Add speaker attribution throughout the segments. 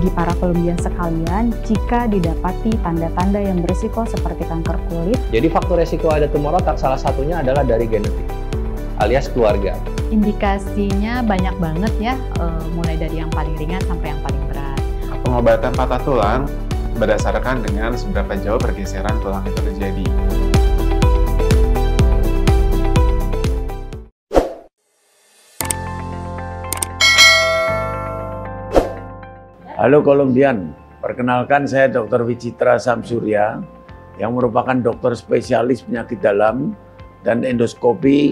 Speaker 1: bagi para Kolumbian sekalian jika didapati tanda-tanda yang berisiko seperti kanker kulit.
Speaker 2: Jadi faktor resiko ada tumor otak salah satunya adalah dari genetik alias keluarga.
Speaker 1: Indikasinya banyak banget ya, mulai dari yang paling ringan sampai yang paling berat.
Speaker 3: Pengobatan patah tulang berdasarkan dengan seberapa jauh pergeseran tulang itu terjadi.
Speaker 4: Halo Kolumbian, perkenalkan saya Dr. Wicitra Samsurya yang merupakan dokter spesialis penyakit dalam dan endoskopi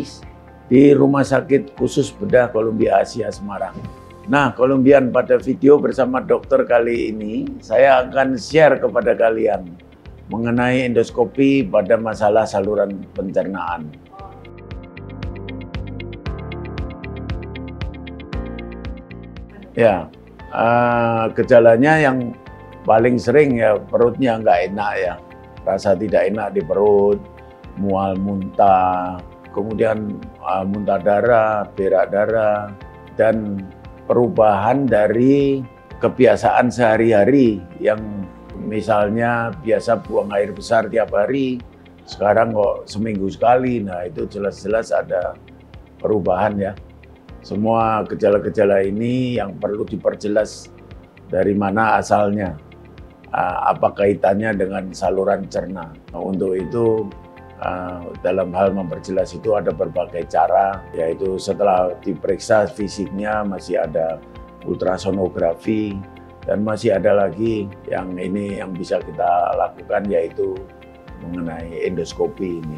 Speaker 4: di Rumah Sakit Khusus Bedah Columbia Asia Semarang. Nah Kolumbian, pada video bersama dokter kali ini saya akan share kepada kalian mengenai endoskopi pada masalah saluran pencernaan. Ya. Gejalanya yang paling sering ya perutnya nggak enak ya, rasa tidak enak di perut, mual muntah, kemudian muntah darah, berak darah, dan perubahan dari kebiasaan sehari-hari yang misalnya biasa buang air besar tiap hari, sekarang kok seminggu sekali. Nah itu jelas-jelas ada perubahan ya. Semua gejala-gejala ini yang perlu diperjelas dari mana asalnya, apa kaitannya dengan saluran cerna. Nah, untuk itu dalam hal memperjelas itu ada berbagai cara, yaitu setelah diperiksa fisiknya masih ada ultrasonografi dan masih ada lagi yang ini yang bisa kita lakukan yaitu mengenai endoskopi ini.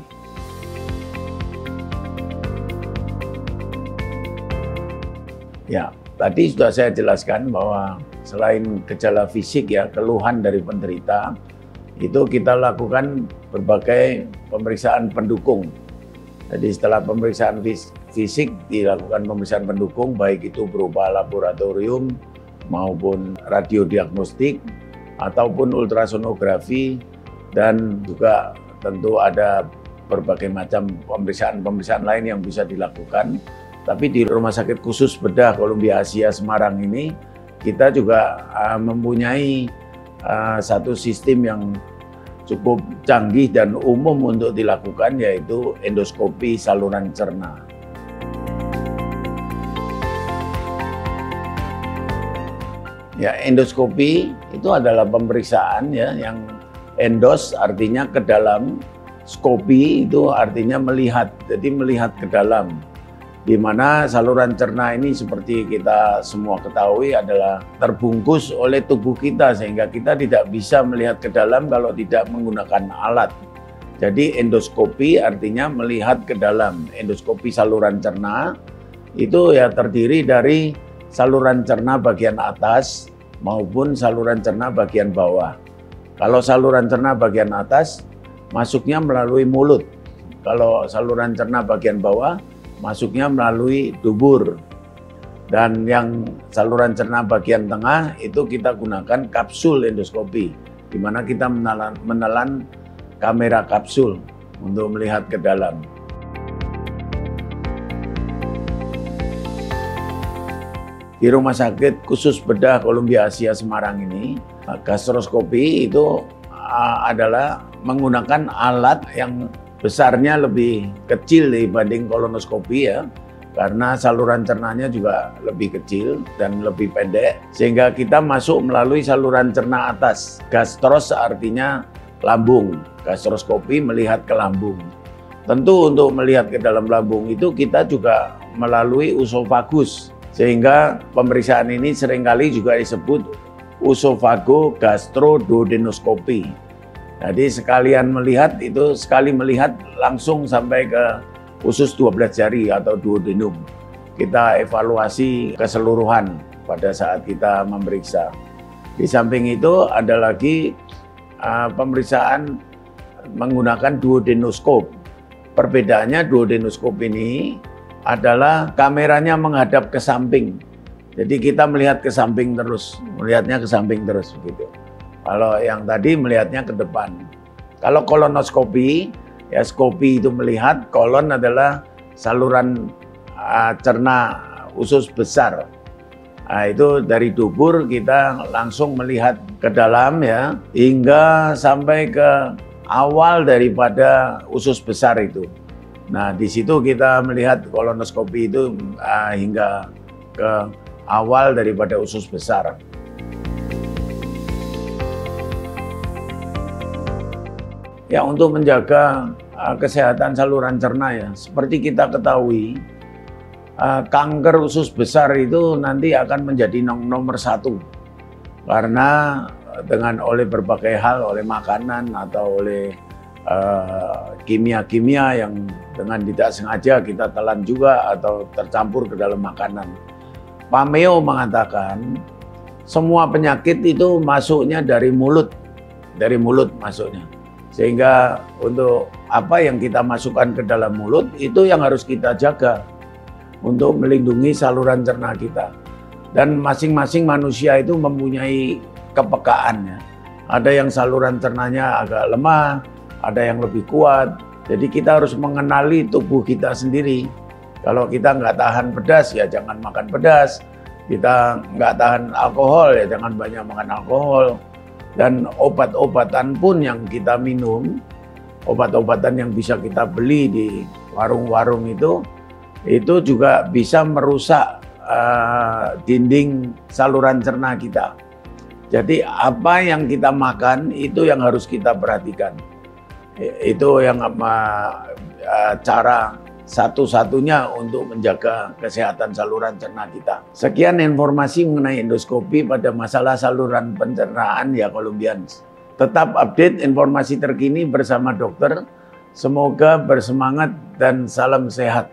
Speaker 4: Ya, tadi sudah saya jelaskan bahwa selain gejala fisik ya, keluhan dari penderita, itu kita lakukan berbagai pemeriksaan pendukung. Jadi setelah pemeriksaan fisik, dilakukan pemeriksaan pendukung, baik itu berupa laboratorium maupun radiodiagnostik, ataupun ultrasonografi, dan juga tentu ada berbagai macam pemeriksaan lain yang bisa dilakukan. Tapi di Rumah Sakit Khusus Bedah Columbia Asia Semarang ini, kita juga mempunyai satu sistem yang cukup canggih dan umum untuk dilakukan, yaitu endoskopi saluran cerna. Ya, endoskopi itu adalah pemeriksaan ya, yang endos artinya ke dalam, skopi itu artinya melihat, jadi melihat ke dalam. Di mana saluran cerna ini seperti kita semua ketahui adalah terbungkus oleh tubuh kita sehingga kita tidak bisa melihat ke dalam kalau tidak menggunakan alat. Jadi endoskopi artinya melihat ke dalam. Endoskopi saluran cerna itu ya terdiri dari saluran cerna bagian atas maupun saluran cerna bagian bawah. Kalau saluran cerna bagian atas masuknya melalui mulut. Kalau saluran cerna bagian bawah masuknya melalui dubur, dan yang saluran cerna bagian tengah itu kita gunakan kapsul endoskopi, di mana kita menelan kamera kapsul untuk melihat ke dalam. Di Rumah Sakit Khusus Bedah Columbia Asia Semarang ini, gastroskopi itu adalah menggunakan alat yang besarnya lebih kecil dibanding kolonoskopi ya, karena saluran cernanya juga lebih kecil dan lebih pendek, sehingga kita masuk melalui saluran cerna atas. Gastros artinya lambung, gastroskopi melihat ke lambung. Tentu untuk melihat ke dalam lambung itu kita juga melalui usofagus, sehingga pemeriksaan ini seringkali juga disebut usofagogastrododenoskopi. Jadi sekalian melihat itu, sekali melihat langsung sampai ke usus 12 jari atau duodenum. Kita evaluasi keseluruhan pada saat kita memeriksa. Di samping itu ada lagi pemeriksaan menggunakan duodenoskop. Perbedaannya duodenoskop ini adalah kameranya menghadap ke samping. Jadi kita melihat ke samping terus, melihatnya ke samping terus begitu. Kalau yang tadi melihatnya ke depan. Kalau kolonoskopi, ya skopi itu melihat, kolon adalah saluran cerna usus besar. Nah, itu dari dubur kita langsung melihat ke dalam ya, hingga sampai ke awal daripada usus besar itu. Nah, di situ kita melihat kolonoskopi itu hingga ke awal daripada usus besar. Ya, untuk menjaga kesehatan saluran cerna ya, seperti kita ketahui, kanker usus besar itu nanti akan menjadi nomor 1 karena oleh berbagai hal, oleh makanan atau oleh kimia-kimia yang dengan tidak sengaja kita telan juga atau tercampur ke dalam makanan. Pameo mengatakan semua penyakit itu masuknya dari mulut masuknya. Sehingga untuk apa yang kita masukkan ke dalam mulut itu yang harus kita jaga untuk melindungi saluran cerna kita. Dan masing-masing manusia itu mempunyai kepekaannya. Ada yang saluran cernanya agak lemah, ada yang lebih kuat. Jadi kita harus mengenali tubuh kita sendiri. Kalau kita nggak tahan pedas, ya jangan makan pedas. Kita nggak tahan alkohol, ya jangan banyak makan alkohol. Dan obat-obatan pun yang kita minum, obat-obatan yang bisa kita beli di warung-warung itu juga bisa merusak dinding saluran cerna kita. Jadi apa yang kita makan itu yang harus kita perhatikan. Itu yang cara satu-satunya untuk menjaga kesehatan saluran cerna kita. Sekian informasi mengenai endoskopi pada masalah saluran pencernaan ya Columbians. Tetap update informasi terkini bersama dokter. Semoga bersemangat dan salam sehat.